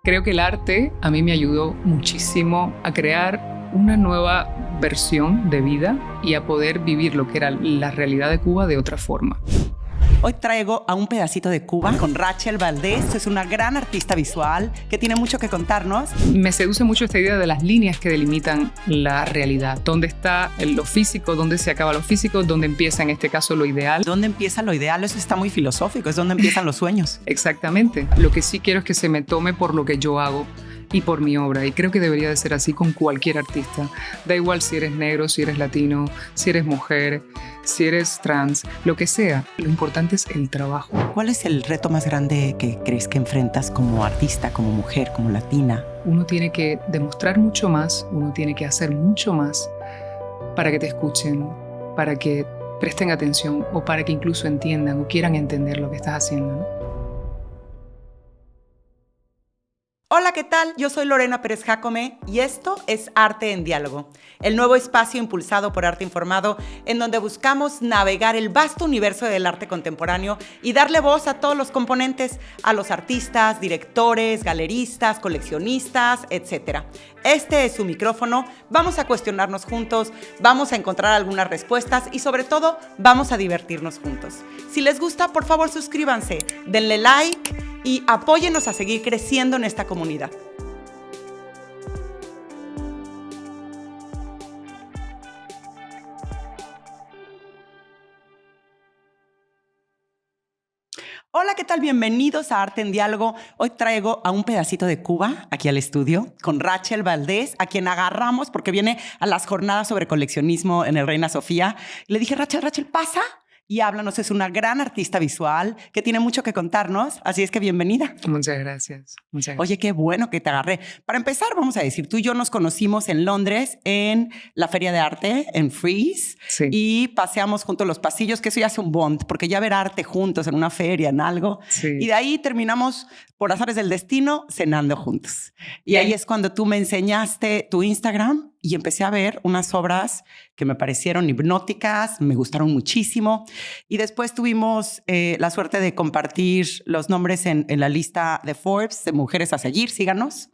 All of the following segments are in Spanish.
Creo que el arte a mí me ayudó muchísimo a crear una nueva versión de vida y a poder vivir lo que era la realidad de Cuba de otra forma. Hoy traigo a un pedacito de Cuba con Rachel Valdés. Es una gran artista visual que tiene mucho que contarnos. Me seduce mucho esta idea de las líneas que delimitan la realidad. ¿Dónde está lo físico? ¿Dónde se acaba lo físico? ¿Dónde empieza en este caso lo ideal? ¿Dónde empieza lo ideal? Eso está muy filosófico. Es donde empiezan los sueños. Exactamente. Lo que sí quiero es que se me tome por lo que yo hago y por mi obra. Y creo que debería de ser así con cualquier artista. Da igual si eres negro, si eres latino, si eres mujer, si eres trans, lo que sea. Lo importante es el trabajo. ¿Cuál es el reto más grande que crees que enfrentas como artista, como mujer, como latina? Uno tiene que demostrar mucho más, uno tiene que hacer mucho más para que te escuchen, para que presten atención o para que incluso entiendan o quieran entender lo que estás haciendo, ¿no? Hola, ¿qué tal? Yo soy Lorena Pérez Jácome y esto es Arte en Diálogo, el nuevo espacio impulsado por Arte Informado en donde buscamos navegar el vasto universo del arte contemporáneo y darle voz a todos los componentes, a los artistas, directores, galeristas, coleccionistas, etc. Este es su micrófono, vamos a cuestionarnos juntos, vamos a encontrar algunas respuestas y sobre todo vamos a divertirnos juntos. Si les gusta, por favor suscríbanse, denle like y apóyennos a seguir creciendo en esta comunidad. Hola, ¿qué tal? Bienvenidos a Arte en Diálogo. Hoy traigo a un pedacito de Cuba aquí al estudio con Rachel Valdés, a quien agarramos porque viene a las jornadas sobre coleccionismo en el Reina Sofía. Le dije, Rachel, pasa y háblanos. Es una gran artista visual que tiene mucho que contarnos, así es que bienvenida. Muchas gracias. Oye, qué bueno que te agarré. Para empezar, vamos a decir, tú y yo nos conocimos en Londres en la Feria de Arte, en Frieze, Sí. y paseamos juntos los pasillos, que eso ya es un bond, porque ya ver arte juntos en una feria, en algo, Sí. y de ahí terminamos, por azares del destino, cenando juntos. Y ahí es cuando tú me enseñaste tu Instagram y empecé a ver unas obras que me parecieron hipnóticas, me gustaron muchísimo. Y después tuvimos la suerte de compartir los nombres en la lista de Forbes de mujeres a seguir, síganos.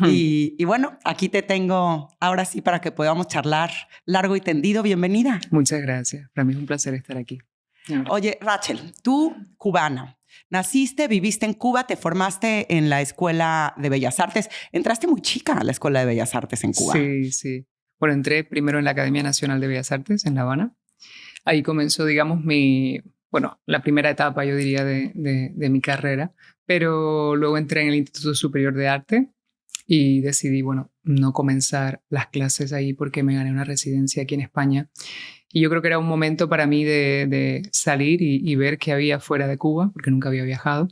Y bueno, aquí te tengo ahora sí para que podamos charlar largo y tendido. Bienvenida. Muchas gracias. Para mí es un placer estar aquí. Oye, Rachel, tú cubana. Naciste, viviste en Cuba, te formaste en la Escuela de Bellas Artes. Entraste muy chica a la Escuela de Bellas Artes en Cuba. Sí. Bueno, entré primero en la Academia Nacional de Bellas Artes en La Habana. Ahí comenzó, digamos, la primera etapa, yo diría, de mi carrera. Pero luego entré en el Instituto Superior de Arte y decidí, no comenzar las clases ahí porque me gané una residencia aquí en España. Y yo creo que era un momento para mí de salir y ver qué había fuera de Cuba, porque nunca había viajado.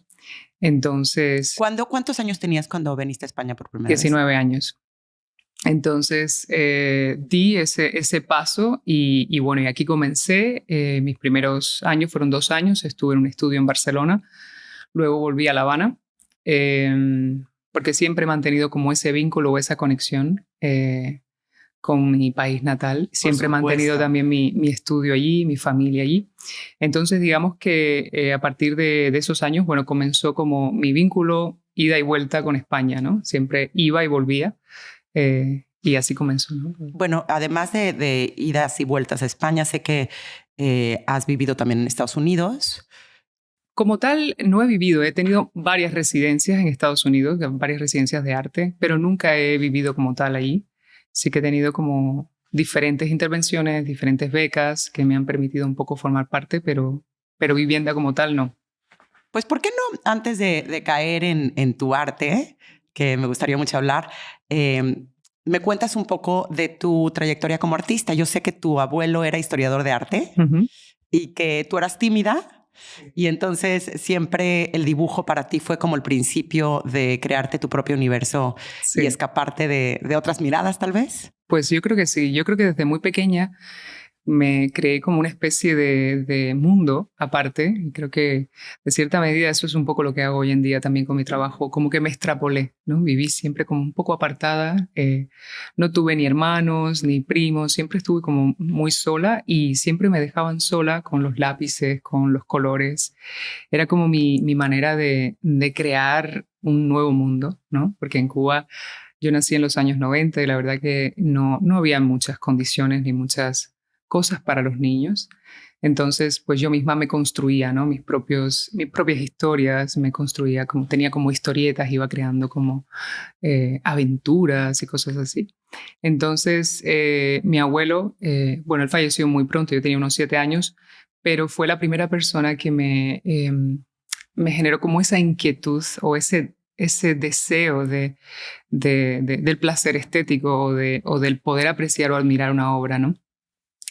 Entonces... ¿Cuántos años tenías cuando viniste a España por primera vez? 19 años. Entonces di ese paso y aquí comencé. Mis primeros años fueron 2 años. Estuve en un estudio en Barcelona. Luego volví a La Habana porque siempre he mantenido como ese vínculo o esa conexión con mi país natal. Siempre he mantenido también mi estudio allí, mi familia allí. Entonces, digamos que a partir de esos años, comenzó como mi vínculo ida y vuelta con España, ¿no? Siempre iba y volvía y así comenzó, ¿no? Bueno, además de idas y vueltas a España, sé que has vivido también en Estados Unidos. Como tal, no he vivido. He tenido varias residencias en Estados Unidos, varias residencias de arte, pero nunca he vivido como tal allí. Sí que he tenido como diferentes intervenciones, diferentes becas que me han permitido un poco formar parte, pero vivienda como tal no. Pues, ¿por qué no, antes de caer en tu arte, que me gustaría mucho hablar, me cuentas un poco de tu trayectoria como artista? Yo sé que tu abuelo era historiador de arte y que tú eras tímida. Y entonces siempre el dibujo para ti fue como el principio de crearte tu propio universo y escaparte de otras miradas, tal vez. Pues yo creo que sí. Yo creo que desde muy pequeña me creé como una especie de mundo aparte y creo que de cierta medida eso es un poco lo que hago hoy en día también con mi trabajo, como que me extrapolé, ¿no? Viví siempre como un poco apartada, no tuve ni hermanos ni primos, siempre estuve como muy sola y siempre me dejaban sola con los lápices, con los colores. Era como mi manera de crear un nuevo mundo, ¿no? Porque en Cuba yo nací en los años 90 y la verdad que no había muchas condiciones ni muchas cosas para los niños. Entonces, pues yo misma me construía, ¿no? Mis propias historias, me construía tenía como historietas, iba creando como aventuras y cosas así. Entonces, mi abuelo, bueno, él falleció muy pronto, yo tenía unos 7 años, pero fue la primera persona que me generó como esa inquietud o ese deseo del placer estético o del poder apreciar o admirar una obra, ¿no?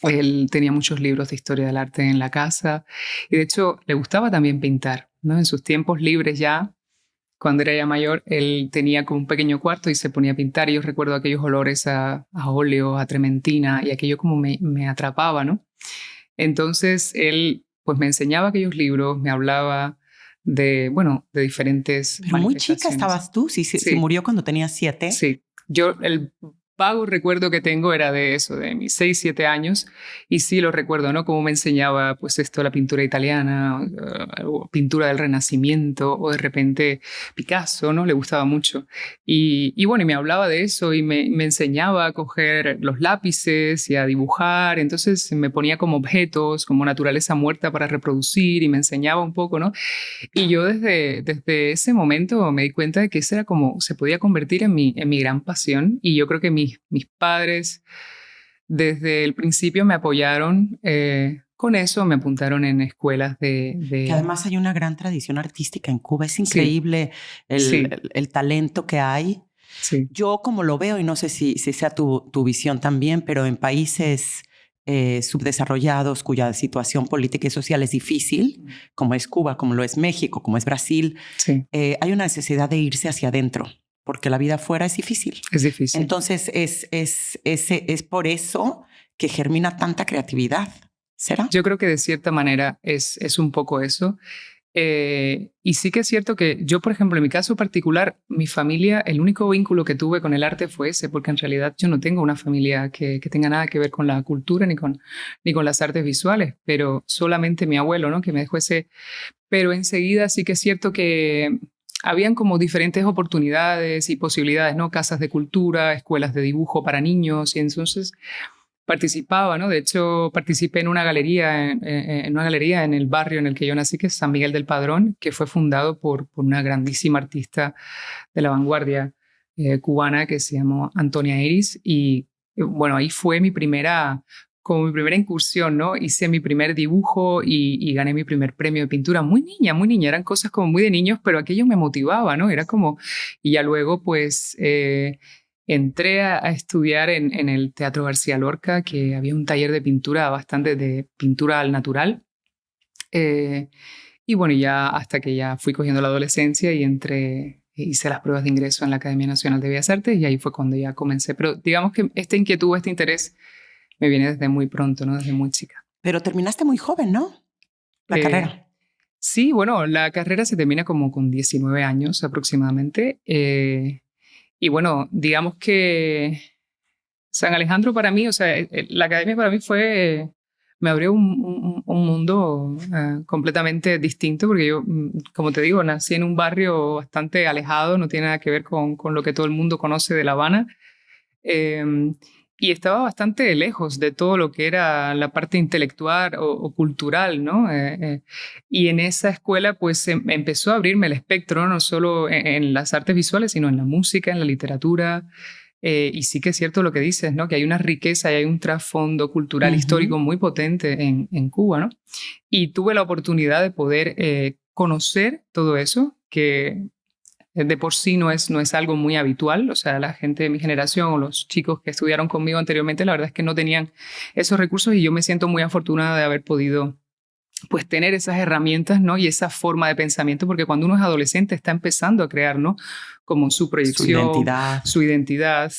Él tenía muchos libros de historia del arte en la casa y de hecho le gustaba también pintar, ¿no? En sus tiempos libres ya, cuando era ya mayor, él tenía como un pequeño cuarto y se ponía a pintar y yo recuerdo aquellos olores a óleo, a trementina y aquello como me atrapaba, ¿no? Entonces él pues me enseñaba aquellos libros, me hablaba bueno, de diferentes Pero muy chica manifestaciones. estabas tú, si murió cuando tenías 7. Sí, el vago recuerdo que tengo era de eso, de mis 6, 7 años, y sí lo recuerdo, ¿no? Cómo me enseñaba, pues esto, la pintura italiana, o pintura del Renacimiento, o de repente Picasso, ¿no? Le gustaba mucho. Y bueno, y me hablaba de eso y me enseñaba a coger los lápices y a dibujar, entonces me ponía como objetos, como naturaleza muerta para reproducir y me enseñaba un poco, ¿no? Y yo desde ese momento me di cuenta de que ese era como se podía convertir en mi gran pasión y yo creo que mis padres desde el principio me apoyaron con eso, me apuntaron en escuelas Que además hay una gran tradición artística en Cuba, es increíble Sí. el talento que hay. Sí. Yo como lo veo, y no sé si sea tu visión también, pero en países subdesarrollados cuya situación política y social es difícil, como es Cuba, como lo es México, como es Brasil, hay una necesidad de irse hacia adentro, porque la vida afuera es difícil. Es difícil. Entonces es por eso que germina tanta creatividad, ¿será? Yo creo que de cierta manera es un poco eso. Y sí que es cierto que yo, por ejemplo, en mi caso particular, mi familia, el único vínculo que tuve con el arte fue ese, porque en realidad yo no tengo una familia que tenga nada que ver con la cultura ni con las artes visuales, pero solamente mi abuelo, ¿no? Que me dejó ese. Pero enseguida sí que es cierto que habían como diferentes oportunidades y posibilidades, ¿no? Casas de cultura, escuelas de dibujo para niños, y entonces participaba, ¿no? De hecho, participé en una galería en el barrio en el que yo nací, que es San Miguel del Padrón, que fue fundado por una grandísima artista de la vanguardia cubana que se llamó Antonia Iris. Y bueno, ahí fue mi primera incursión, ¿no? Hice mi primer dibujo y gané mi primer premio de pintura. Muy niña. Eran cosas como muy de niños, pero aquello me motivaba, ¿no? Era como. Y ya luego, pues. Entré a estudiar en el Teatro García Lorca, que había un taller de pintura, bastante de pintura al natural. Y bueno, ya hasta que ya fui cogiendo la adolescencia y hice las pruebas de ingreso en la Academia Nacional de Bellas Artes y ahí fue cuando ya comencé. Pero digamos que esta inquietud, este interés me viene desde muy pronto, ¿no? Desde muy chica. Pero terminaste muy joven, ¿no? La carrera. Sí, bueno, la carrera se termina como con 19 años aproximadamente. Y bueno, digamos que San Alejandro para mí, o sea, la academia para mí me abrió un mundo completamente distinto, porque yo, como te digo, nací en un barrio bastante alejado, no tiene nada que ver con lo que todo el mundo conoce de La Habana. Y estaba bastante lejos de todo lo que era la parte intelectual o cultural, ¿no? Y en esa escuela, pues, empezó a abrirme el espectro, no solo en las artes visuales, sino en la música, en la literatura. Y sí que es cierto lo que dices, ¿no? Que hay una riqueza y hay un trasfondo cultural histórico muy potente en Cuba, ¿no? Y tuve la oportunidad de poder conocer todo eso, que de por sí no es algo muy habitual. O sea, la gente de mi generación o los chicos que estudiaron conmigo anteriormente, la verdad es que no tenían esos recursos y yo me siento muy afortunada de haber podido pues tener esas herramientas, ¿no? Y esa forma de pensamiento, porque cuando uno es adolescente está empezando a crear, ¿no? Como su proyección, su identidad,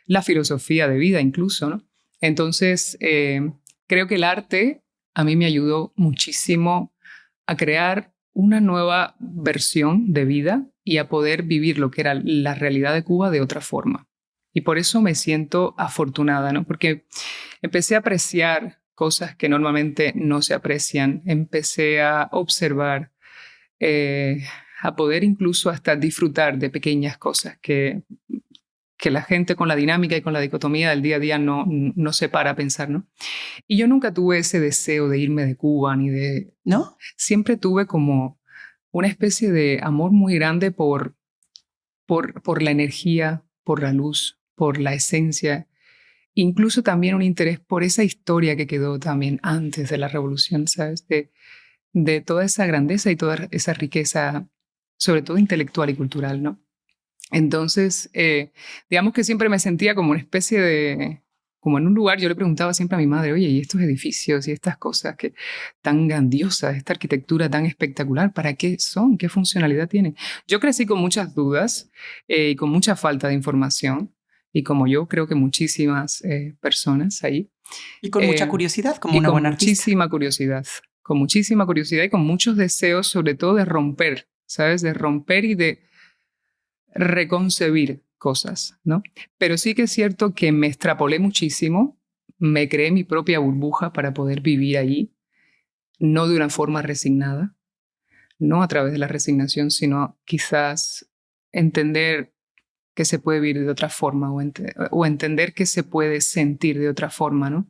la filosofía de vida incluso, ¿no? Entonces, creo que el arte a mí me ayudó muchísimo a crear una nueva versión de vida y a poder vivir lo que era la realidad de Cuba de otra forma. Y por eso me siento afortunada, ¿no? Porque empecé a apreciar cosas que normalmente no se aprecian. Empecé a observar a poder incluso hasta disfrutar de pequeñas cosas que la gente con la dinámica y con la dicotomía del día a día no se para a pensar, ¿no? Y yo nunca tuve ese deseo de irme de Cuba ni de... ¿No? Siempre tuve como una especie de amor muy grande por la energía, por la luz, por la esencia, incluso también un interés por esa historia que quedó también antes de la revolución, ¿sabes? De toda esa grandeza y toda esa riqueza, sobre todo intelectual y cultural, ¿no? Entonces, digamos que siempre me sentía como una especie de... Como en un lugar, yo le preguntaba siempre a mi madre, oye, ¿y estos edificios y estas cosas que tan grandiosas, esta arquitectura tan espectacular, para qué son? ¿Qué funcionalidad tienen? Yo crecí con muchas dudas y con mucha falta de información, y como yo creo que muchísimas personas ahí. Y con mucha curiosidad, como y una con buena artista. muchísima curiosidad y con muchos deseos, sobre todo de romper, ¿sabes? De romper y de reconcebir cosas, ¿no? Pero sí que es cierto que me extrapolé muchísimo, me creé mi propia burbuja para poder vivir allí, no de una forma resignada, no a través de la resignación, sino quizás entender que se puede vivir de otra forma o entender que se puede sentir de otra forma, ¿no?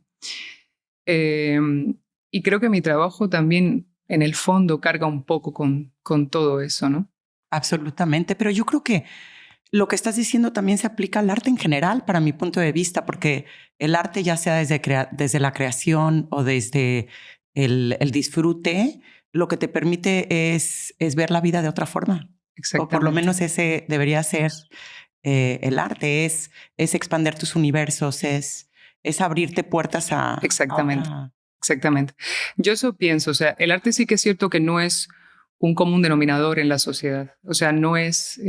Y creo que mi trabajo también, en el fondo, carga un poco con todo eso, ¿no? Absolutamente, pero yo creo que lo que estás diciendo también se aplica al arte en general, para mi punto de vista, porque el arte, ya sea desde la creación o desde el disfrute, lo que te permite es ver la vida de otra forma. O por lo menos ese debería ser el arte, es expandir tus universos, es abrirte puertas a... Exactamente. Yo eso pienso, o sea, el arte sí que es cierto que no es un común denominador en la sociedad, o sea, no es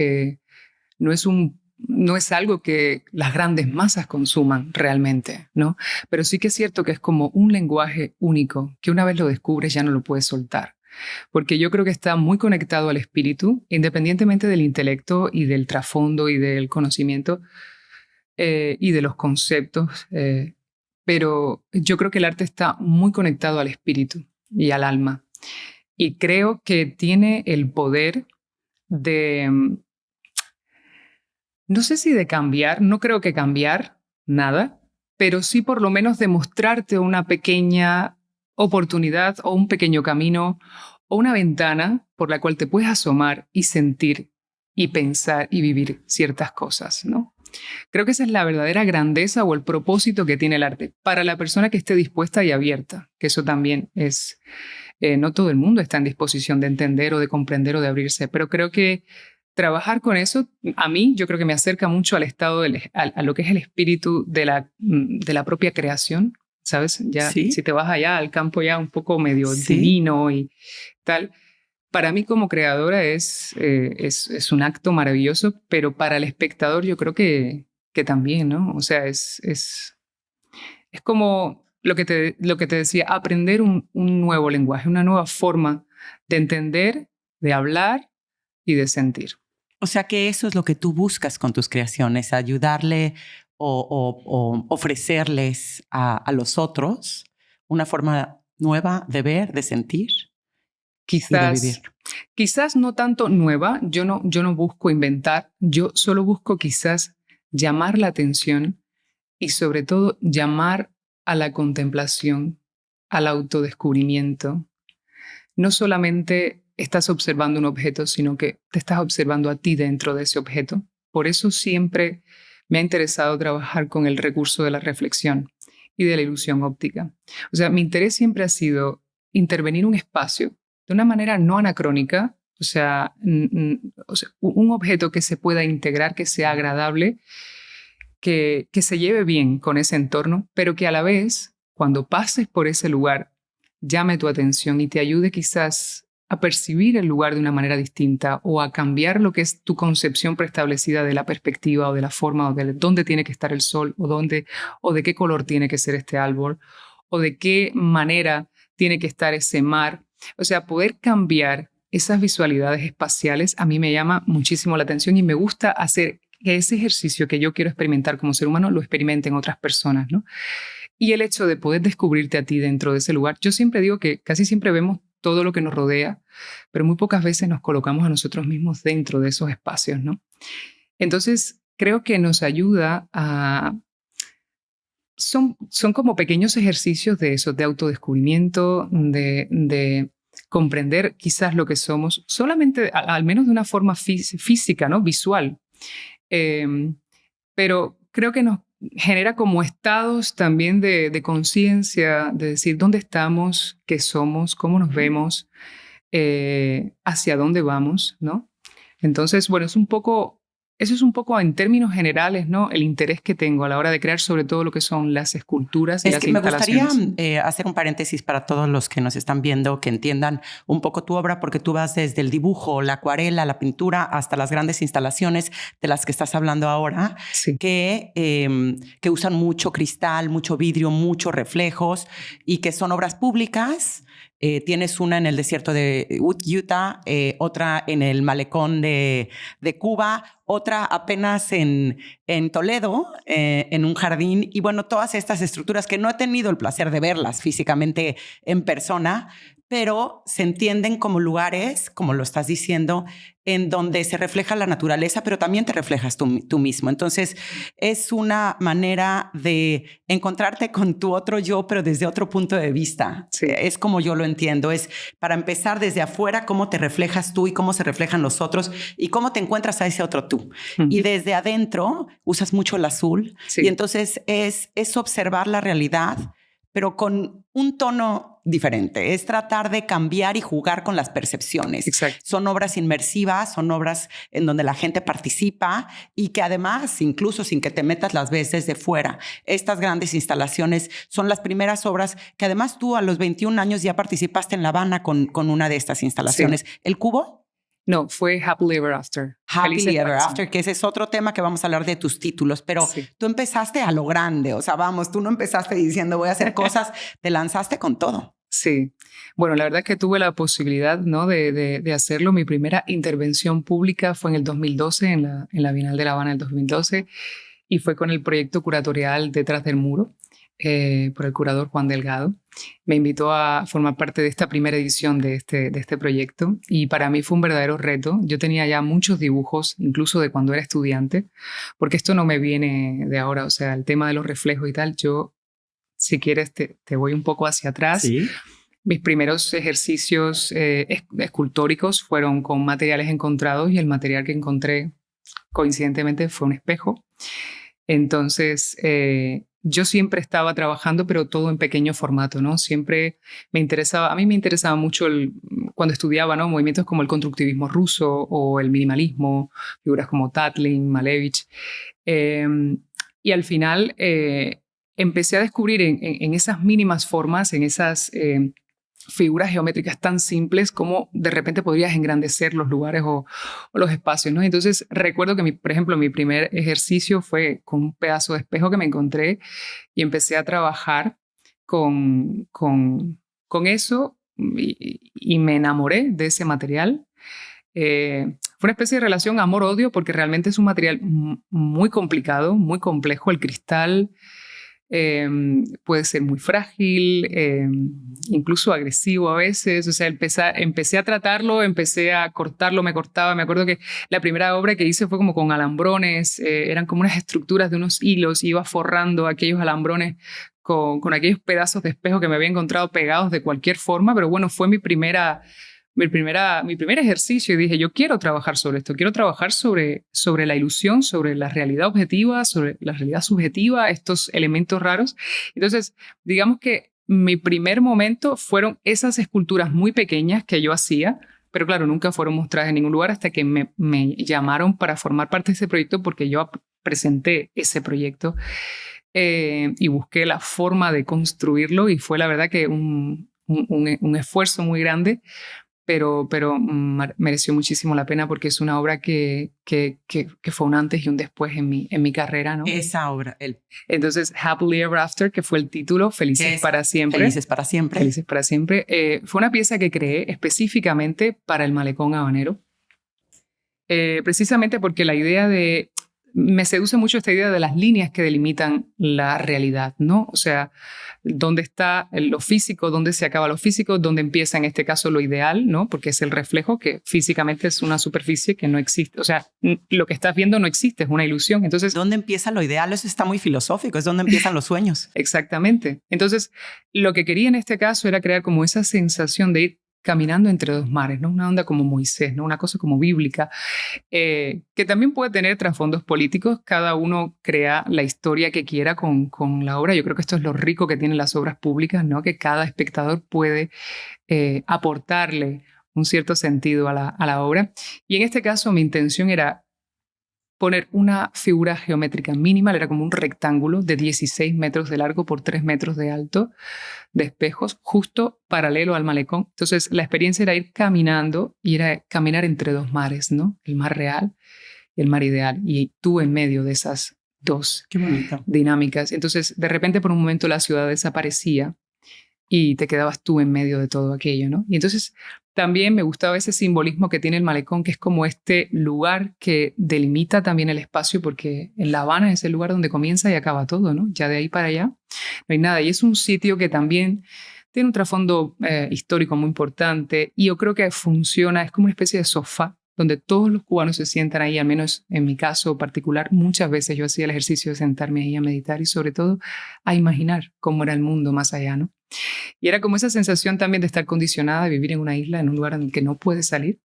algo que las grandes masas consuman realmente, ¿no? Pero sí que es cierto que es como un lenguaje único, que una vez lo descubres ya no lo puedes soltar. Porque yo creo que está muy conectado al espíritu, independientemente del intelecto y del trasfondo y del conocimiento y de los conceptos. Pero yo creo que el arte está muy conectado al espíritu y al alma. Y creo que tiene el poder de... No sé si de cambiar, no creo que cambiar nada, pero sí por lo menos de mostrarte una pequeña oportunidad o un pequeño camino o una ventana por la cual te puedes asomar y sentir y pensar y vivir ciertas cosas, ¿no? Creo que esa es la verdadera grandeza o el propósito que tiene el arte para la persona que esté dispuesta y abierta, que eso también es... no todo el mundo está en disposición de entender o de comprender o de abrirse, pero creo que trabajar con eso, a mí, yo creo que me acerca mucho al estado, a lo que es el espíritu de la propia creación, ¿sabes? Ya, ¿Sí? Si te vas allá al campo ya un poco medio ¿Sí? divino y tal, para mí como creadora es un acto maravilloso, pero para el espectador yo creo que también, ¿no? O sea, es como lo que te decía, aprender un nuevo lenguaje, una nueva forma de entender, de hablar y de sentir. O sea que eso es lo que tú buscas con tus creaciones, ayudarle o ofrecerles a los otros una forma nueva de ver, de sentir y de vivir. Quizás no tanto nueva, yo no busco inventar, yo solo busco quizás llamar la atención y sobre todo llamar a la contemplación, al autodescubrimiento. No solamente estás observando un objeto, sino que te estás observando a ti dentro de ese objeto. Por eso siempre me ha interesado trabajar con el recurso de la reflexión y de la ilusión óptica. O sea, mi interés siempre ha sido intervenir un espacio de una manera no anacrónica, o sea, un objeto que se pueda integrar, que sea agradable, que se lleve bien con ese entorno, pero que a la vez, cuando pases por ese lugar, llame tu atención y te ayude quizás a percibir el lugar de una manera distinta o a cambiar lo que es tu concepción preestablecida de la perspectiva o de la forma o de dónde tiene que estar el sol o de qué color tiene que ser este árbol o de qué manera tiene que estar ese mar. O sea, poder cambiar esas visualidades espaciales a mí me llama muchísimo la atención y me gusta hacer que ese ejercicio que yo quiero experimentar como ser humano lo experimenten otras personas, ¿no? Y el hecho de poder descubrirte a ti dentro de ese lugar, yo siempre digo que casi siempre vemos todo lo que nos rodea, pero muy pocas veces nos colocamos a nosotros mismos dentro de esos espacios, ¿no? Entonces, creo que nos ayuda a... Son como pequeños ejercicios de eso, de autodescubrimiento, de comprender quizás lo que somos, solamente al menos de una forma física, ¿no? Visual. Pero creo que nos genera como estados también de conciencia, de decir dónde estamos, qué somos, cómo nos vemos, hacia dónde vamos, ¿no? Entonces, bueno, eso es un poco en términos generales, ¿no? El interés que tengo a la hora de crear sobre todo lo que son las esculturas y las instalaciones. Me gustaría hacer un paréntesis para todos los que nos están viendo, que entiendan un poco tu obra, porque tú vas desde el dibujo, la acuarela, la pintura, hasta las grandes instalaciones de las que estás hablando ahora, Sí. que usan mucho cristal, mucho vidrio, muchos reflejos y que son obras públicas. Tienes una en el desierto de Utah, otra en el malecón de Cuba, otra apenas en Toledo, en un jardín. Y bueno, todas estas estructuras que no he tenido el placer de verlas físicamente en persona, pero se entienden como lugares, como lo estás diciendo, en donde se refleja la naturaleza, pero también te reflejas tú mismo. Entonces, es una manera de encontrarte con tu otro yo, pero desde otro punto de vista. Sí. Es como yo lo entiendo. Es para empezar desde afuera, cómo te reflejas tú y cómo se reflejan los otros y cómo te encuentras a ese otro tú. Y desde adentro usas mucho el azul. Sí. Y entonces es observar la realidad, pero con un tono diferente. Es tratar de cambiar y jugar con las percepciones. Exacto. Son obras inmersivas, son obras en donde la gente participa y que además, incluso sin que te metas, las ves desde fuera. Estas grandes instalaciones son las primeras obras que además tú a los 21 años ya participaste en La Habana con una de estas instalaciones. Sí. ¿El Cubo? No, fue Happily Ever After. Happily Ever After, que ese es otro tema que vamos a hablar de tus títulos, pero sí. Tú empezaste a lo grande, o sea, vamos, tú no empezaste diciendo voy a hacer cosas, te lanzaste con todo. Sí, bueno, la verdad es que tuve la posibilidad, ¿no? de hacerlo. Mi primera intervención pública fue en el 2012, en la Bienal de La Habana del 2012, y fue con el proyecto curatorial Detrás del Muro, por el curador Juan Delgado. Me invitó a formar parte de esta primera edición de este proyecto y para mí fue un verdadero reto. Yo tenía ya muchos dibujos, incluso de cuando era estudiante, porque esto no me viene de ahora, o sea, el tema de los reflejos y tal. Yo, si quieres, te voy un poco hacia atrás. ¿Sí? Mis primeros ejercicios escultóricos fueron con materiales encontrados y el material que encontré coincidentemente fue un espejo. Entonces, yo siempre estaba trabajando, pero todo en pequeño formato, ¿no? Siempre a mí me interesaba mucho cuando estudiaba, ¿no? Movimientos como el constructivismo ruso o el minimalismo, figuras como Tatlin, Malevich. Y al final empecé a descubrir en esas mínimas formas, en esas figuras geométricas tan simples, como de repente podrías engrandecer los lugares o los espacios, ¿no? Entonces recuerdo que, por ejemplo, mi primer ejercicio fue con un pedazo de espejo que me encontré y empecé a trabajar con eso y me enamoré de ese material. Fue una especie de relación amor-odio porque realmente es un material muy complicado, muy complejo. El cristal puede ser muy frágil, incluso agresivo a veces. O sea, empecé a tratarlo, empecé a cortarlo, me cortaba. Me acuerdo que la primera obra que hice fue como con alambrones, eran como unas estructuras de unos hilos, iba forrando aquellos alambrones con aquellos pedazos de espejo que me había encontrado pegados de cualquier forma, pero bueno, fue mi primer ejercicio y dije, yo quiero trabajar sobre esto, quiero trabajar sobre la ilusión, sobre la realidad objetiva, sobre la realidad subjetiva, estos elementos raros. Entonces, digamos que mi primer momento fueron esas esculturas muy pequeñas que yo hacía, pero claro, nunca fueron mostradas en ningún lugar hasta que me llamaron para formar parte de ese proyecto porque yo presenté ese proyecto y busqué la forma de construirlo y fue la verdad que un esfuerzo muy grande. Pero mereció muchísimo la pena porque es una obra que fue un antes y un después en mi carrera, ¿no? Esa obra. Entonces, Happily Ever After, que fue el título, Felices para siempre. Felices para siempre. Felices para siempre. Fue una pieza que creé específicamente para el Malecón Habanero. Precisamente porque la idea de me seduce mucho esta idea de las líneas que delimitan la realidad, ¿no? O sea, dónde está lo físico, dónde se acaba lo físico, dónde empieza en este caso lo ideal, ¿no? Porque es el reflejo que físicamente es una superficie que no existe. O sea, lo que estás viendo no existe, es una ilusión. Entonces, ¿dónde empieza lo ideal? Eso está muy filosófico, es donde empiezan los sueños. Exactamente. Entonces, lo que quería en este caso era crear como esa sensación de ir caminando entre dos mares, ¿no? Una onda como Moisés, ¿no? Una cosa como bíblica, que también puede tener trasfondos políticos. Cada uno crea la historia que quiera con la obra. Yo creo que esto es lo rico que tienen las obras públicas, ¿no? Que cada espectador puede aportarle un cierto sentido a la obra. Y en este caso mi intención era poner una figura geométrica mínima, era como un rectángulo de 16 metros de largo por 3 metros de alto, de espejos, justo paralelo al malecón. Entonces, la experiencia era ir caminando y era caminar entre dos mares, ¿no? El mar real y el mar ideal. Y tú en medio de esas dos Qué bonito. dinámicas. Entonces, de repente, por un momento, la ciudad desaparecía y te quedabas tú en medio de todo aquello, ¿no? Y entonces también me gustaba ese simbolismo que tiene el malecón, que es como este lugar que delimita también el espacio, porque en La Habana es el lugar donde comienza y acaba todo, ¿no? Ya de ahí para allá no hay nada. Y es un sitio que también tiene un trasfondo histórico muy importante y yo creo que funciona, es como una especie de sofá donde todos los cubanos se sientan ahí, al menos en mi caso particular. Muchas veces yo hacía el ejercicio de sentarme ahí a meditar y sobre todo a imaginar cómo era el mundo más allá, ¿no? Y era como esa sensación también de estar condicionada, de vivir en una isla, en un lugar en el que no puedes salir,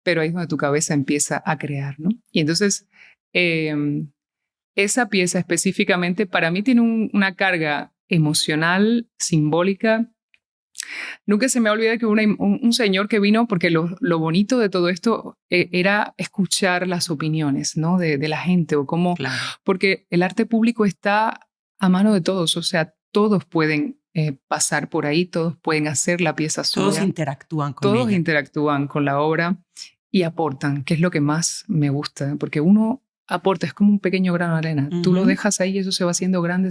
pero ahí es donde tu cabeza empieza a crear, ¿no? Y entonces, esa pieza específicamente para mí tiene una carga emocional, simbólica. Nunca se me ha olvidado que un señor que vino, porque lo bonito de todo esto era escuchar las opiniones, ¿no? de la gente o cómo, Claro. Porque el arte público está a mano de todos, o sea, todos pueden pasar por ahí, todos pueden hacer la pieza suya. Todos interactúan con Todos ella. interactúan con la obra y aportan, que es lo que más me gusta, porque uno aporta, es como un pequeño grano de arena. Tú lo dejas ahí y eso se va haciendo grande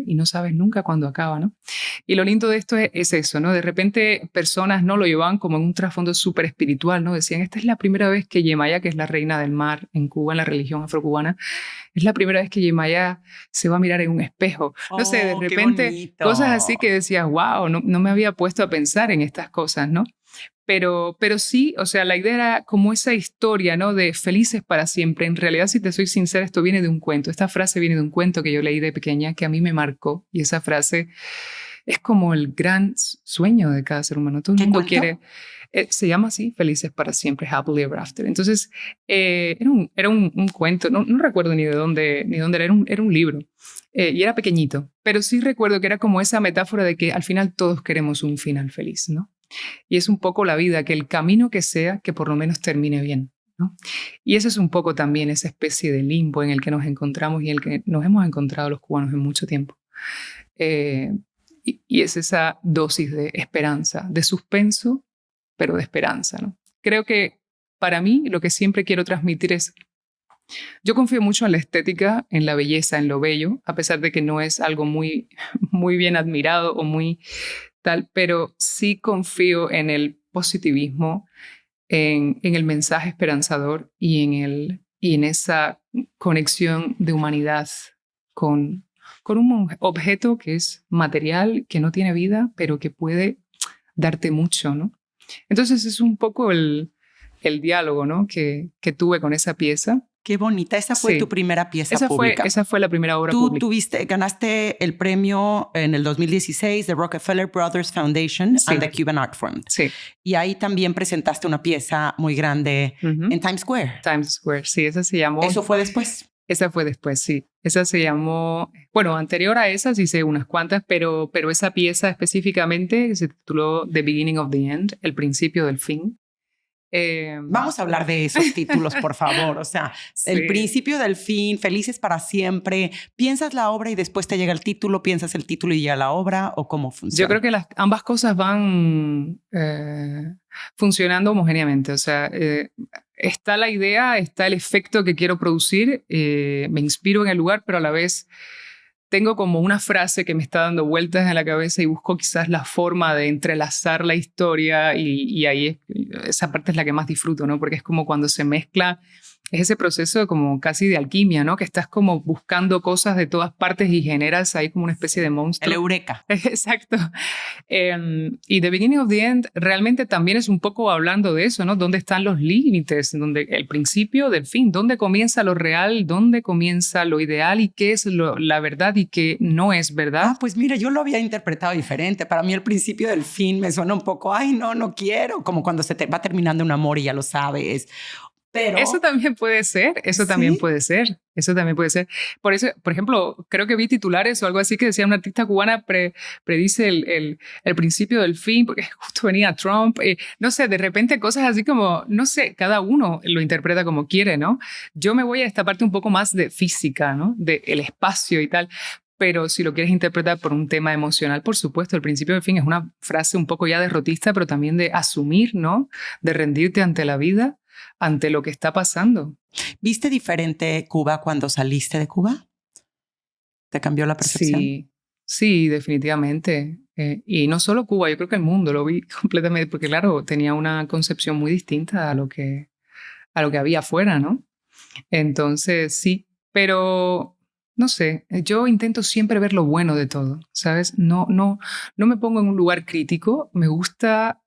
y no sabes nunca cuándo acaba, ¿no? Y lo lindo de esto es eso, ¿no? De repente personas no lo llevaban como en un trasfondo súper espiritual, ¿no? Decían, esta es la primera vez que Yemayá, que es la reina del mar en Cuba, en la religión afrocubana, es la primera vez que Yemayá se va a mirar en un espejo. No sé, de repente cosas así que decías, wow, no me había puesto a pensar en estas cosas, ¿no? Pero sí, o sea, la idea era como esa historia, ¿no? De felices para siempre. En realidad, si te soy sincera, esto viene de un cuento. Esta frase viene de un cuento que yo leí de pequeña que a mí me marcó. Y esa frase es como el gran sueño de cada ser humano. Todo el mundo quiere... se llama así, Felices para siempre, Happily Ever After. Entonces, era un cuento, no recuerdo ni de dónde era, era un libro. Y era pequeñito. Pero sí recuerdo que era como esa metáfora de que al final todos queremos un final feliz, ¿no? Y es un poco la vida, que el camino que sea, que por lo menos termine bien, ¿no? Y ese es un poco también esa especie de limbo en el que nos encontramos y en el que nos hemos encontrado los cubanos en mucho tiempo. Y es esa dosis de esperanza, de suspenso, pero de esperanza, ¿no? Creo que para mí lo que siempre quiero transmitir es, yo confío mucho en la estética, en la belleza, en lo bello, a pesar de que no es algo muy, muy bien admirado o muy tal, pero sí confío en el positivismo, en el mensaje esperanzador y en esa conexión de humanidad con un objeto que es material, que no tiene vida, pero que puede darte mucho, ¿no? Entonces es un poco el diálogo, ¿no? que tuve con esa pieza. Qué bonita. Esa fue tu primera pieza pública. Esa fue la primera obra pública. Tú ganaste el premio en el 2016 de Rockefeller Brothers Foundation and the Cuban Art Fund. Sí. Y ahí también presentaste una pieza muy grande en Times Square. Times Square, sí. Esa se llamó... ¿Eso fue después? Esa fue después, sí. Esa se llamó... Bueno, anterior a esas hice unas cuantas, pero esa pieza específicamente se tituló The Beginning of the End, el principio del fin. Vamos a hablar de esos títulos, por favor. O sea, sí. El principio del fin, Felices para siempre. ¿Piensas la obra y después te llega el título? ¿Piensas el título y llega la obra? ¿O cómo funciona? Yo creo que ambas cosas van funcionando homogéneamente. O sea, está la idea, está el efecto que quiero producir. Me inspiro en el lugar, pero a la vez tengo como una frase que me está dando vueltas en la cabeza y busco quizás la forma de entrelazar la historia y ahí esa parte es la que más disfruto, ¿no? Porque es como cuando se mezcla es ese proceso como casi de alquimia, ¿no? Que estás como buscando cosas de todas partes y generas ahí como una especie de monstruo. El eureka. Exacto. Y The Beginning of the End realmente también es un poco hablando de eso, ¿no? ¿Dónde están los límites? ¿Dónde el principio del fin? ¿Dónde comienza lo real? ¿Dónde comienza lo ideal? ¿Y qué es la verdad y qué no es verdad? Pues mira, yo lo había interpretado diferente. Para mí el principio del fin me suena un poco, ay, no quiero. Como cuando se te va terminando un amor y ya lo sabes. Pero eso también puede ser, eso también puede ser, eso también puede ser. Por eso, por ejemplo, creo que vi titulares o algo así que decía una artista cubana predice el principio del fin, porque justo venía Trump. No sé, de repente cosas así como, no sé, cada uno lo interpreta como quiere, ¿no? Yo me voy a esta parte un poco más de física, ¿no? De el espacio y tal. Pero si lo quieres interpretar por un tema emocional, por supuesto, el principio del fin es una frase un poco ya derrotista, pero también de asumir, ¿no? De rendirte ante la vida, ante lo que está pasando. ¿Viste diferente Cuba cuando saliste de Cuba? ¿Te cambió la percepción? Sí, definitivamente. Y no solo Cuba, yo creo que el mundo lo vi completamente, porque claro, tenía una concepción muy distinta a lo que había afuera, ¿no? Entonces, sí, pero no sé, yo intento siempre ver lo bueno de todo, ¿sabes? No me pongo en un lugar crítico, me gusta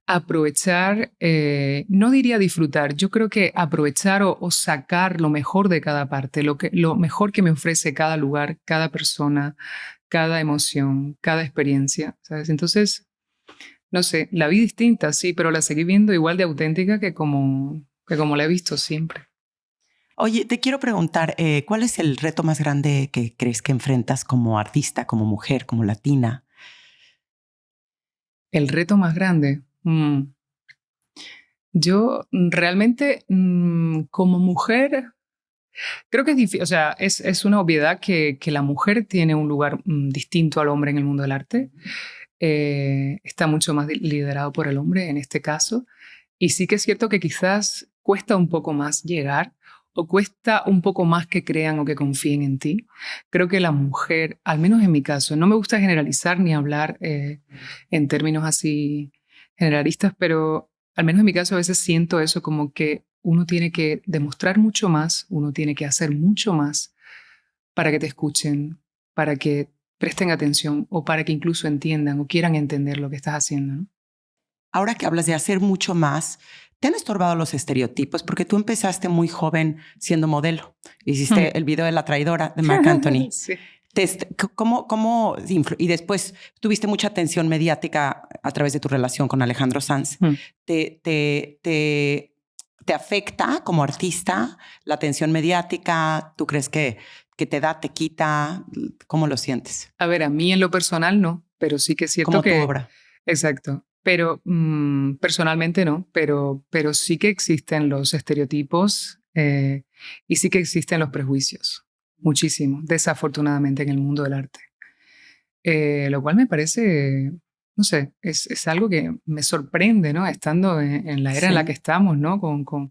aprovechar, no diría disfrutar, yo creo que aprovechar o sacar lo mejor de cada parte, lo mejor que me ofrece cada lugar, cada persona, cada emoción, cada experiencia, ¿sabes? Entonces, no sé, la vi distinta, sí, pero la seguí viendo igual de auténtica que como la he visto siempre. Oye, te quiero preguntar, ¿cuál es el reto más grande que crees que enfrentas como artista, como mujer, como latina? El reto más grande. Yo realmente, como mujer, creo que es difícil, o sea, es una obviedad que la mujer tiene un lugar distinto al hombre en el mundo del arte. Está mucho más liderado por el hombre en este caso. Y sí que es cierto que quizás cuesta un poco más llegar o cuesta un poco más que crean o que confíen en ti. Creo que la mujer, al menos en mi caso, no me gusta generalizar ni hablar en términos así generalistas, pero al menos en mi caso a veces siento eso como que uno tiene que demostrar mucho más, uno tiene que hacer mucho más para que te escuchen, para que presten atención o para que incluso entiendan o quieran entender lo que estás haciendo, ¿no? Ahora que hablas de hacer mucho más, ¿te han estorbado los estereotipos? Porque tú empezaste muy joven siendo modelo. Hiciste el video de La Traidora de Marc Anthony. Sí. Y después tuviste mucha atención mediática a través de tu relación con Alejandro Sanz. ¿Te afecta como artista la atención mediática? ¿Tú crees que te da, te quita? ¿Cómo lo sientes? A ver, a mí en lo personal no, pero sí que es cierto como que... tu obra. Exacto. Pero personalmente no, pero sí que existen los estereotipos y sí que existen los prejuicios. Muchísimo, desafortunadamente, en el mundo del arte. Lo cual me parece, no sé, es algo que me sorprende, ¿no? Estando en la era en la que estamos, ¿no? Con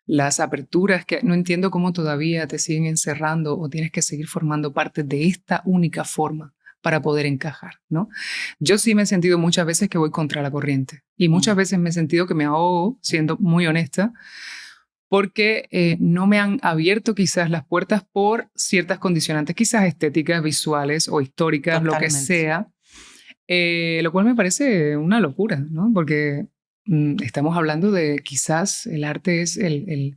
las aperturas que no entiendo cómo todavía te siguen encerrando o tienes que seguir formando parte de esta única forma para poder encajar, ¿no? Yo sí me he sentido muchas veces que voy contra la corriente y muchas veces me he sentido que me ahogo, siendo muy honesta, porque no me han abierto quizás las puertas por ciertas condicionantes, quizás estéticas, visuales o históricas, Totalmente. lo que sea, lo cual me parece una locura, ¿no? Porque estamos hablando de quizás el arte es el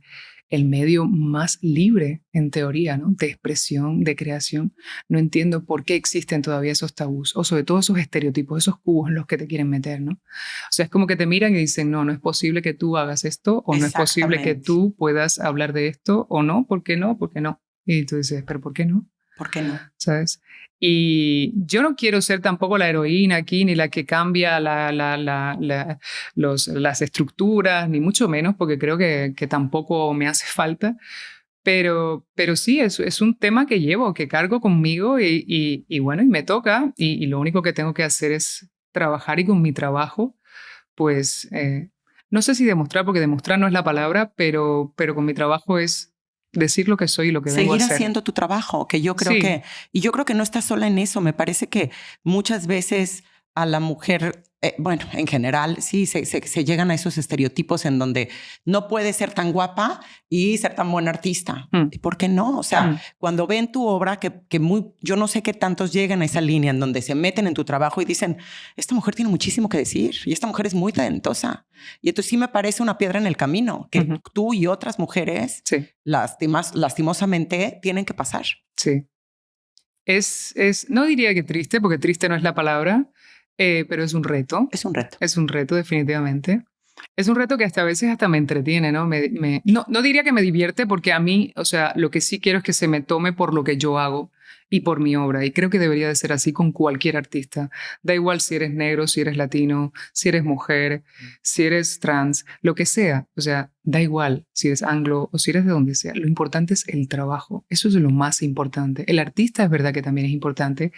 medio más libre, en teoría, ¿no? De expresión, de creación. No entiendo por qué existen todavía esos tabús, o sobre todo esos estereotipos, esos cubos en los que te quieren meter, ¿no? O sea, es como que te miran y dicen, no es posible que tú hagas esto, o no es posible que tú puedas hablar de esto, o no, ¿por qué no? ¿Por qué no? Y tú dices, ¿pero por qué no? ¿Por qué no? ¿Sabes? Y yo no quiero ser tampoco la heroína aquí, ni la que cambia las estructuras, ni mucho menos, porque creo que tampoco me hace falta. Pero sí, es un tema que llevo, que cargo conmigo y bueno, y me toca. Y lo único que tengo que hacer es trabajar y con mi trabajo, pues, no sé si demostrar, porque demostrar no es la palabra, pero con mi trabajo es decir lo que soy y lo que vengo a hacer. Seguir haciendo tu trabajo, que yo creo que... Y yo creo que no estás sola en eso. Me parece que muchas veces a la mujer, bueno, en general, sí, se llegan a esos estereotipos en donde no puede ser tan guapa y ser tan buena artista. ¿Por qué no? O sea, cuando ven tu obra, yo no sé qué tantos llegan a esa línea en donde se meten en tu trabajo y dicen, esta mujer tiene muchísimo que decir y esta mujer es muy talentosa. Y entonces sí me parece una piedra en el camino que tú y otras mujeres lastimosamente tienen que pasar. Sí. No diría que triste, porque triste no es la palabra, pero es un reto. Es un reto. Es un reto, definitivamente. Es un reto que hasta a veces hasta me entretiene, ¿no? No diría que me divierte, porque a mí, o sea, lo que sí quiero es que se me tome por lo que yo hago y por mi obra. Y creo que debería de ser así con cualquier artista. Da igual si eres negro, si eres latino, si eres mujer, si eres trans, lo que sea. O sea, da igual si eres anglo o si eres de donde sea. Lo importante es el trabajo. Eso es lo más importante. El artista es verdad que también es importante,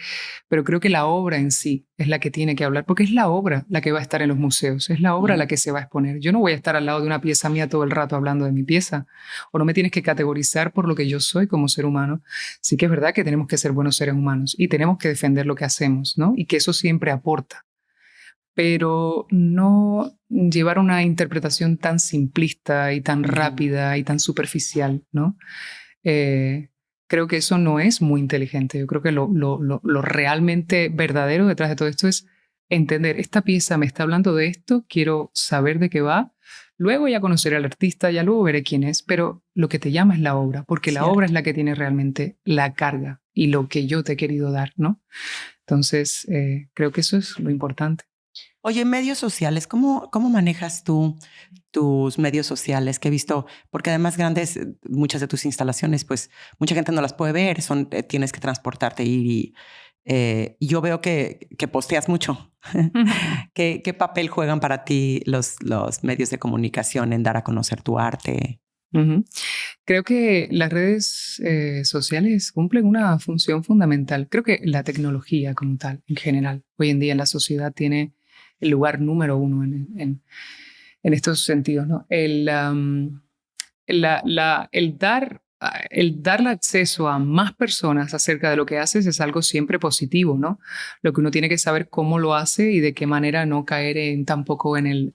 pero creo que la obra en sí es la que tiene que hablar, porque es la obra la que va a estar en los museos, es la obra la que se va a exponer. Yo no voy a estar al lado de una pieza mía todo el rato hablando de mi pieza, o no me tienes que categorizar por lo que yo soy como ser humano. Sí que es verdad que tenemos que ser buenos seres humanos y tenemos que defender lo que hacemos, ¿no? Y que eso siempre aporta. Pero no llevar una interpretación tan simplista y tan rápida y tan superficial, ¿no? Creo que eso no es muy inteligente. Yo creo que lo realmente verdadero detrás de todo esto es entender, esta pieza me está hablando de esto, quiero saber de qué va, luego ya conoceré al artista, ya luego veré quién es, pero lo que te llama es la obra, porque la obra es la que tiene realmente la carga y lo que yo te he querido dar, ¿no? Entonces, creo que eso es lo importante. Oye, medios sociales, ¿cómo manejas tú tus medios sociales que he visto? Porque además muchas de tus instalaciones, pues mucha gente no las puede ver, tienes que transportarte, ir y yo veo que posteas mucho. ¿Qué papel juegan para ti los medios de comunicación en dar a conocer tu arte? Creo que las redes sociales cumplen una función fundamental. Creo que la tecnología como tal, en general, hoy en día en la sociedad tiene el lugar número uno en estos sentidos, ¿no? El darle acceso a más personas acerca de lo que haces es algo siempre positivo, ¿no? Lo que uno tiene que saber cómo lo hace y de qué manera no caer tampoco en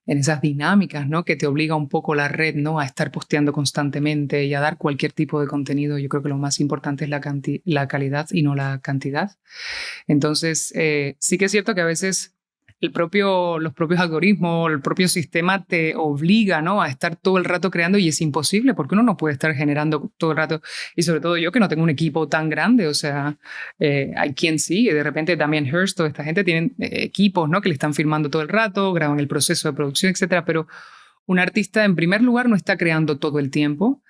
esas dinámicas, ¿no? Que te obliga un poco la red, ¿no? A estar posteando constantemente y a dar cualquier tipo de contenido. Yo creo que lo más importante es la calidad y no la cantidad. Entonces, sí que es cierto que a veces los propios algoritmos, el propio sistema te obliga, ¿no? A estar todo el rato creando, y es imposible porque uno no puede estar generando todo el rato. Y sobre todo yo, que no tengo un equipo tan grande, o sea, hay quien sí, de repente también Hearst, toda esta gente tienen equipos, ¿no? Que le están filmando todo el rato, graban el proceso de producción, etcétera. Pero un artista, en primer lugar, no está creando todo el tiempo.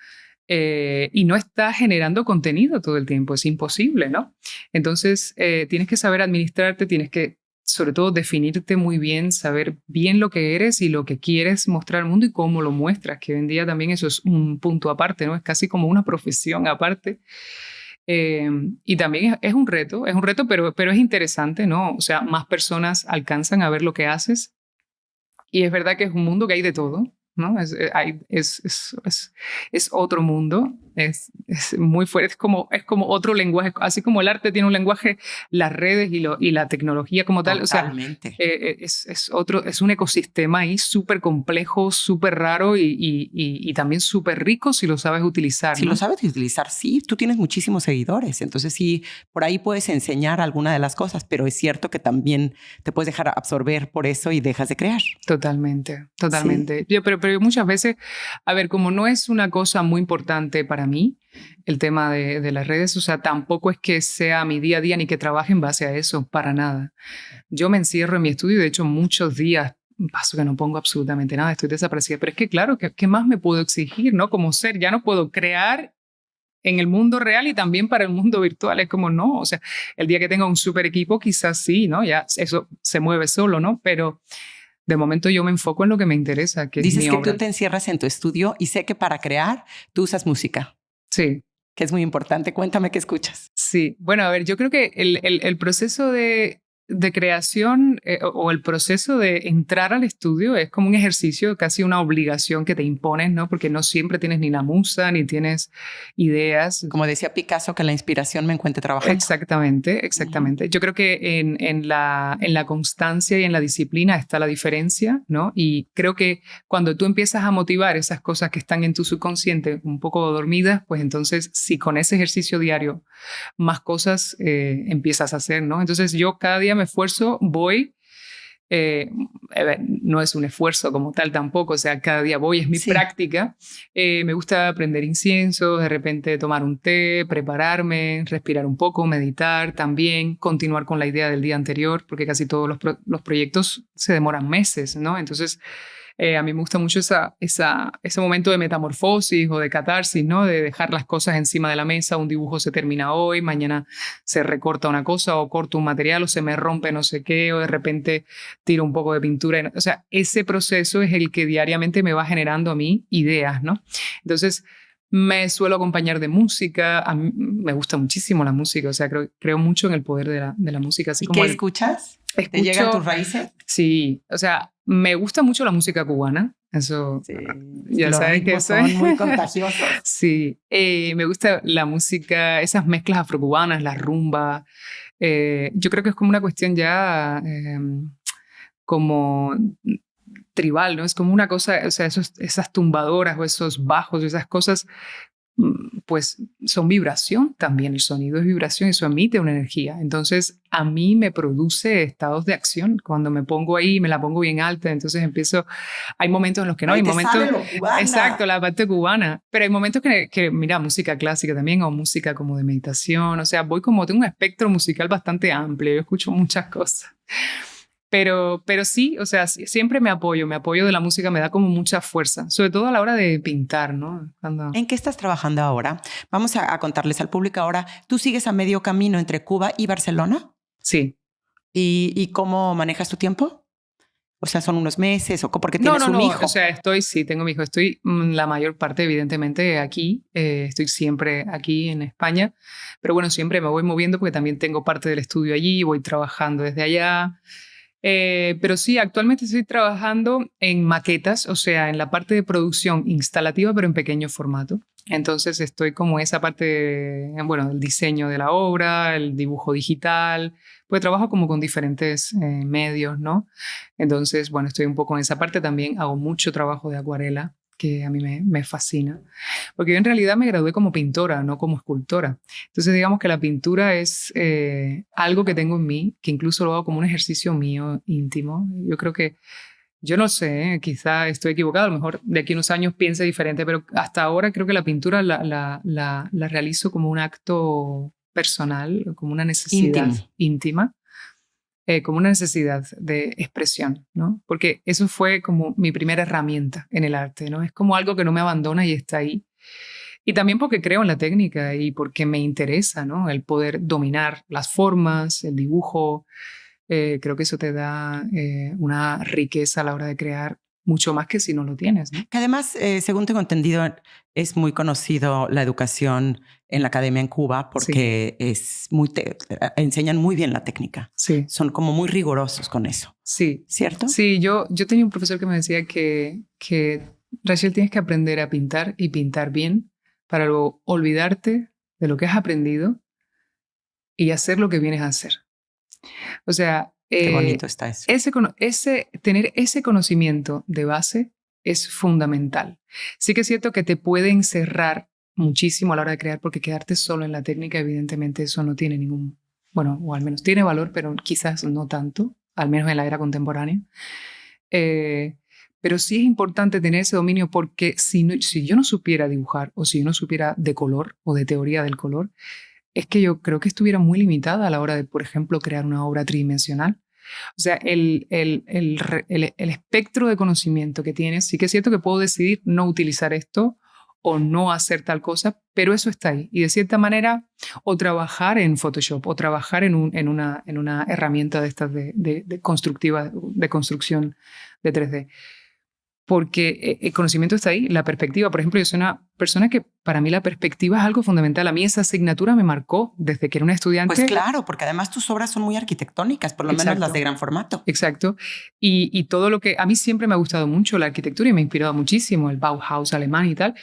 Y no está generando contenido todo el tiempo, es imposible, ¿no? Entonces, tienes que saber administrarte, tienes que, sobre todo, definirte muy bien, saber bien lo que eres y lo que quieres mostrar al mundo y cómo lo muestras, que hoy en día también eso es un punto aparte, ¿no? Es casi como una profesión aparte. Y también es un reto, pero es interesante, ¿no? O sea, más personas alcanzan a ver lo que haces y es verdad que es un mundo que hay de todo, ¿no? Es otro mundo, es muy fuerte, es como otro lenguaje, así como el arte tiene un lenguaje, las redes y la tecnología como tal, Totalmente. o sea, es un ecosistema ahí súper complejo, súper raro y también súper rico si lo sabes utilizar. Si lo sabes utilizar, sí, tú tienes muchísimos seguidores, entonces sí, por ahí puedes enseñar alguna de las cosas, pero es cierto que también te puedes dejar absorber por eso y dejas de crear. Totalmente. Sí. Pero muchas veces, a ver, como no es una cosa muy importante para mí, el tema de las redes, o sea, tampoco es que sea mi día a día ni que trabaje en base a eso, para nada. Yo me encierro en mi estudio y de hecho muchos días paso que no pongo absolutamente nada, estoy desaparecida, pero es que claro, ¿qué más me puedo exigir, no? Como ser, ya no puedo crear en el mundo real y también para el mundo virtual, es como no, o sea, el día que tenga un super equipo quizás sí, ¿no? Ya eso se mueve solo, ¿no? Pero de momento yo me enfoco en lo que me interesa, que Dices es mi que obra. tú te encierras en tu estudio y sé que para crear tú usas música. Sí. Que es muy importante. Cuéntame qué escuchas. Sí, bueno, a ver, yo creo que el proceso de de creación o el proceso de entrar al estudio es como un ejercicio, casi una obligación que te impones, ¿no? Porque no siempre tienes ni la musa, ni tienes ideas. Como decía Picasso, que la inspiración me encuentre trabajando. Exactamente, exactamente. Yo creo que en la constancia y en la disciplina está la diferencia, ¿no? Y creo que cuando tú empiezas a motivar esas cosas que están en tu subconsciente un poco dormidas, pues entonces si con ese ejercicio diario más cosas empiezas a hacer, ¿no? Entonces yo cada día me esfuerzo, voy, no es un esfuerzo como tal tampoco, o sea, cada día voy, es mi práctica. Me gusta prender incienso, de repente tomar un té, prepararme, respirar un poco, meditar también, continuar con la idea del día anterior, porque casi todos los proyectos se demoran meses, ¿no? Entonces, a mí me gusta mucho ese momento de metamorfosis o de catarsis, ¿no? De dejar las cosas encima de la mesa, un dibujo se termina hoy, mañana se recorta una cosa o corto un material o se me rompe no sé qué o de repente tiro un poco de pintura. O sea, ese proceso es el que diariamente me va generando a mí ideas, ¿no? Entonces, me suelo acompañar de música, a mí me gusta muchísimo la música, o sea, creo mucho en el poder de la música. Así ¿Y como qué escuchas? ¿Te llegan tus raíces? Sí, o sea, me gusta mucho la música cubana, eso sí, ya sabes que son muy contagiosos. Sí, me gusta la música, esas mezclas afrocubanas, la rumba, yo creo que es como una cuestión ya como tribal, ¿no? Es como una cosa, o sea, esas tumbadoras o esos bajos, esas cosas, pues son vibración también, el sonido es vibración, eso emite una energía. Entonces, a mí me produce estados de acción. Cuando me pongo ahí, me la pongo bien alta, entonces hay momentos en los que no, hay momentos... Sale lo cubana. Exacto, la parte cubana. Pero hay momentos que, mira, música clásica también, o música como de meditación, o sea, tengo un espectro musical bastante amplio, yo escucho muchas cosas. Pero sí, o sea, siempre me apoyo de la música, me da como mucha fuerza, sobre todo a la hora de pintar, ¿no? ¿En qué estás trabajando ahora? Vamos a contarles al público ahora. ¿Tú sigues a medio camino entre Cuba y Barcelona? Sí. ¿Y cómo manejas tu tiempo? O sea, ¿son unos meses o porque tienes un hijo? O sea, tengo mi hijo. Estoy la mayor parte, evidentemente, aquí. Estoy siempre aquí en España. Pero bueno, siempre me voy moviendo porque también tengo parte del estudio allí, voy trabajando desde allá. Pero sí, actualmente estoy trabajando en maquetas, o sea, en la parte de producción instalativa, pero en pequeño formato. Entonces estoy como esa parte, bueno, el diseño de la obra, el dibujo digital, pues trabajo como con diferentes medios, ¿no? Entonces, bueno, estoy un poco en esa parte. También hago mucho trabajo de acuarela, que a mí me fascina. Porque yo en realidad me gradué como pintora, no como escultora. Entonces digamos que la pintura es algo que tengo en mí, que incluso lo hago como un ejercicio mío íntimo. Yo creo que, yo no sé, quizá estoy equivocado, a lo mejor de aquí a unos años piense diferente, pero hasta ahora creo que la pintura la realizo como un acto personal, como una necesidad íntima. Como una necesidad de expresión, ¿no? Porque eso fue como mi primera herramienta en el arte, ¿no? Es como algo que no me abandona y está ahí. Y también porque creo en la técnica y porque me interesa, ¿no? El poder dominar las formas, el dibujo. Creo que eso te da una riqueza a la hora de crear mucho más que si no lo tienes, ¿no? Que además, según tengo entendido, es muy conocido la educación en la academia en Cuba porque enseñan muy bien la técnica. Sí. Son como muy rigurosos con eso. Sí. ¿Cierto? Sí, yo tenía un profesor que me decía que Rachel, tienes que aprender a pintar y pintar bien para luego olvidarte de lo que has aprendido y hacer lo que vienes a hacer. O sea, qué bonito está eso. Tener ese conocimiento de base es fundamental. Sí que es cierto que te puede encerrar muchísimo a la hora de crear, porque quedarte solo en la técnica, evidentemente eso no tiene ningún, bueno, o al menos tiene valor, pero quizás no tanto, al menos en la era contemporánea. Pero sí es importante tener ese dominio, porque si yo no supiera dibujar o si yo no supiera de color o de teoría del color, es que yo creo que estuviera muy limitada a la hora de, por ejemplo, crear una obra tridimensional. O sea, el espectro de conocimiento que tienes, sí que es cierto que puedo decidir no utilizar esto o no hacer tal cosa, pero eso está ahí. Y de cierta manera, o trabajar en Photoshop, o trabajar en una herramienta de estas de construcción de 3D. porque el conocimiento está ahí, la perspectiva. Por ejemplo, yo soy una persona que para mí la perspectiva es algo fundamental. A mí esa asignatura me marcó desde que era una estudiante. Pues claro, porque además tus obras son muy arquitectónicas, por lo menos las de gran formato. Exacto. Y todo lo que... A mí siempre me ha gustado mucho la arquitectura y me ha inspirado muchísimo el Bauhaus alemán y tal.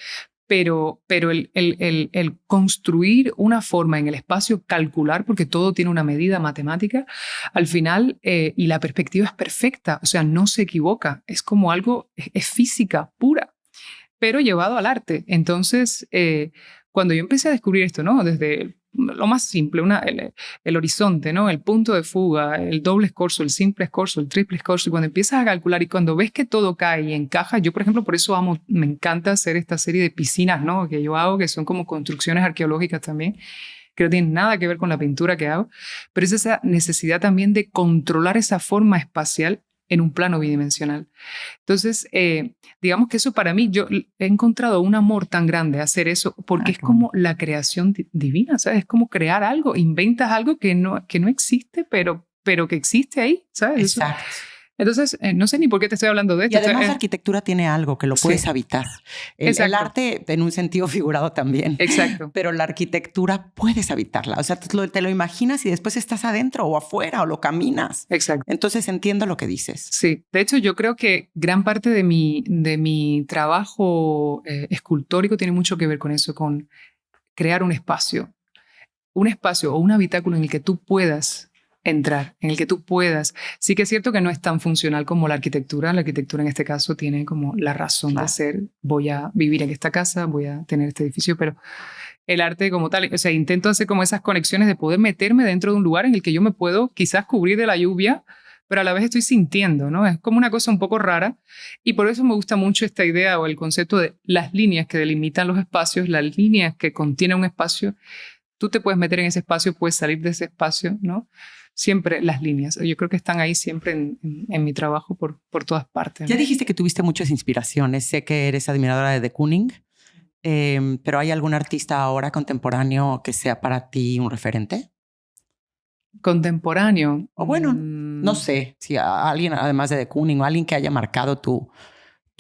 Pero el construir una forma en el espacio, calcular, porque todo tiene una medida matemática, al final, y la perspectiva es perfecta, o sea, no se equivoca, es como algo, es física pura, pero llevado al arte. Entonces, cuando yo empecé a descubrir esto, ¿no? Desde lo más simple, el horizonte, ¿no? El punto de fuga, el doble escorzo, el simple escorzo, el triple escorzo, y cuando empiezas a calcular y cuando ves que todo cae y encaja, yo, por ejemplo, por eso me encanta hacer esta serie de piscinas, ¿no? Que yo hago, que son como construcciones arqueológicas también, que no tienen nada que ver con la pintura que hago, pero es esa necesidad también de controlar esa forma espacial en un plano bidimensional. Entonces, digamos que eso para mí, yo he encontrado un amor tan grande a hacer eso, porque es como la creación divina, ¿sabes? Es como crear algo, inventas algo que no existe, pero que existe ahí, ¿sabes? Exacto. Entonces, no sé ni por qué te estoy hablando de esto. Y además la arquitectura tiene algo que lo puedes habitar. El arte en un sentido figurado también. Exacto. Pero la arquitectura puedes habitarla. O sea, te lo imaginas y después estás adentro o afuera o lo caminas. Exacto. Entonces entiendo lo que dices. Sí. De hecho, yo creo que gran parte de mi trabajo escultórico tiene mucho que ver con eso, con crear un espacio o un habitáculo en el que tú puedas entrar, en el que tú puedas. Sí que es cierto que no es tan funcional como la arquitectura. La arquitectura en este caso tiene como la razón de ser, voy a vivir en esta casa, voy a tener este edificio, pero el arte como tal, o sea, intento hacer como esas conexiones de poder meterme dentro de un lugar en el que yo me puedo quizás cubrir de la lluvia, pero a la vez estoy sintiendo, ¿no? Es como una cosa un poco rara y por eso me gusta mucho esta idea o el concepto de las líneas que delimitan los espacios, las líneas que contienen un espacio. Tú te puedes meter en ese espacio, puedes salir de ese espacio, ¿no? Siempre las líneas. Yo creo que están ahí siempre en mi trabajo por todas partes, ¿no? Ya dijiste que tuviste muchas inspiraciones. Sé que eres admiradora de de Kooning, pero ¿hay algún artista ahora contemporáneo que sea para ti un referente? Contemporáneo. O bueno, no sé, si alguien además de Kooning o alguien que haya marcado tu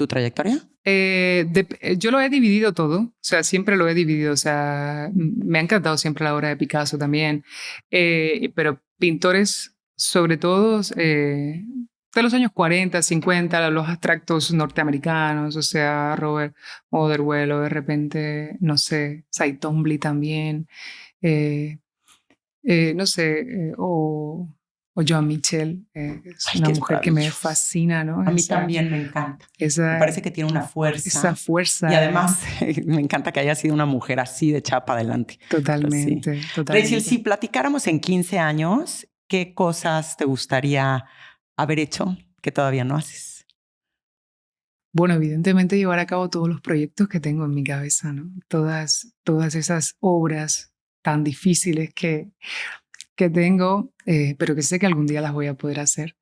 trayectoria. Yo lo he dividido todo, o sea, siempre lo he dividido, o sea, me ha encantado siempre la obra de Picasso también, pero pintores, sobre todo de los años 40, 50, los abstractos norteamericanos, o sea, Robert Motherwell o de repente, no sé, Cy Twombly también, no sé, o Joan Mitchell, es una mujer que me fascina, ¿no? A mí también me encanta. Me parece que tiene una fuerza. Esa fuerza. Y además me encanta que haya sido una mujer así de chapa adelante. Totalmente, sí. totalmente. Rachel, si platicáramos en 15 años, ¿qué cosas te gustaría haber hecho que todavía no haces? Bueno, evidentemente llevar a cabo todos los proyectos que tengo en mi cabeza, ¿no? Todas esas obras tan difíciles que tengo, pero que sé que algún día las voy a poder hacer.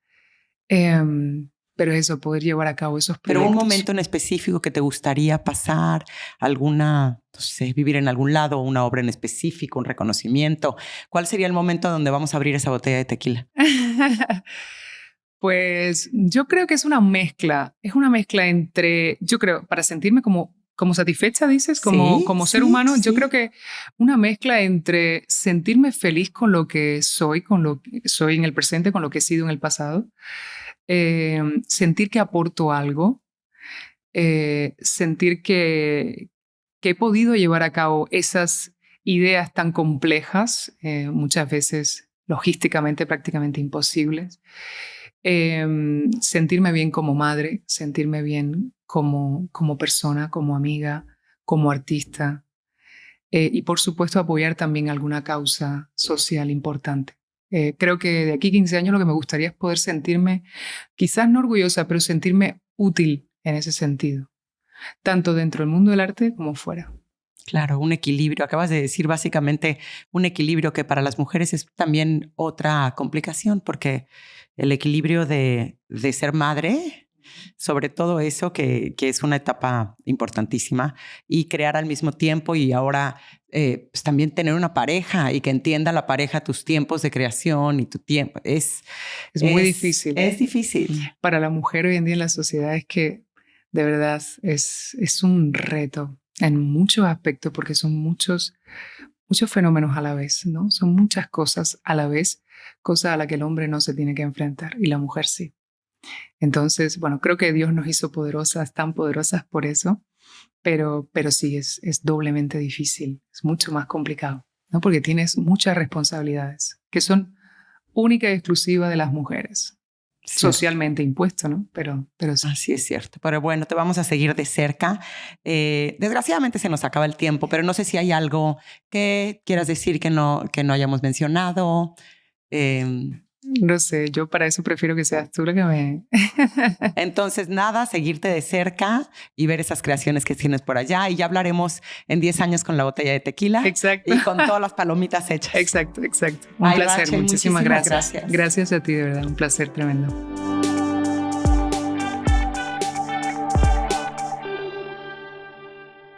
Pero eso, poder llevar a cabo esos proyectos. Pero un momento en específico que te gustaría pasar, alguna, no sé, vivir en algún lado, una obra en específico, un reconocimiento. ¿Cuál sería el momento donde vamos a abrir esa botella de tequila? Pues yo creo que es una mezcla entre, yo creo, para sentirme como satisfecha, dices, como ser humano, yo creo que una mezcla entre sentirme feliz con lo que soy en el presente, con lo que he sido en el pasado, sentir que aporto algo, sentir que he podido llevar a cabo esas ideas tan complejas, muchas veces logísticamente prácticamente imposibles, sentirme bien como madre, sentirme bien como persona, como amiga, como artista y por supuesto apoyar también alguna causa social importante. Creo que de aquí a 15 años lo que me gustaría es poder sentirme, quizás no orgullosa, pero sentirme útil en ese sentido, tanto dentro del mundo del arte como fuera. Claro, un equilibrio. Acabas de decir básicamente un equilibrio que para las mujeres es también otra complicación, porque el equilibrio de ser madre, sobre todo eso que es una etapa importantísima, y crear al mismo tiempo y ahora pues también tener una pareja y que entienda la pareja tus tiempos de creación y tu tiempo. Es muy difícil. Es difícil. Para la mujer hoy en día en la sociedad es que De verdad, es un reto en muchos aspectos porque son muchos fenómenos a la vez, ¿no? Son muchas cosas a la vez, cosas a las que el hombre no se tiene que enfrentar y la mujer sí. Entonces, bueno, creo que Dios nos hizo poderosas, tan poderosas por eso, pero sí, es doblemente difícil, es mucho más complicado, ¿no? Porque tienes muchas responsabilidades que son únicas y exclusivas de las mujeres. Cierto. Socialmente impuesto, ¿no? Pero sí. Así es cierto. Pero bueno, te vamos a seguir de cerca. Desgraciadamente se nos acaba el tiempo, pero no sé si hay algo que quieras decir que no hayamos mencionado. No sé, yo para eso prefiero que seas tú la que me... Entonces, nada, seguirte de cerca y ver esas creaciones que tienes por allá. Y ya hablaremos en 10 años con la botella de tequila. Exacto. Y con todas las palomitas hechas. Exacto. Un placer. Rachel, muchísimas gracias. gracias. Gracias a ti, de verdad. Un placer tremendo.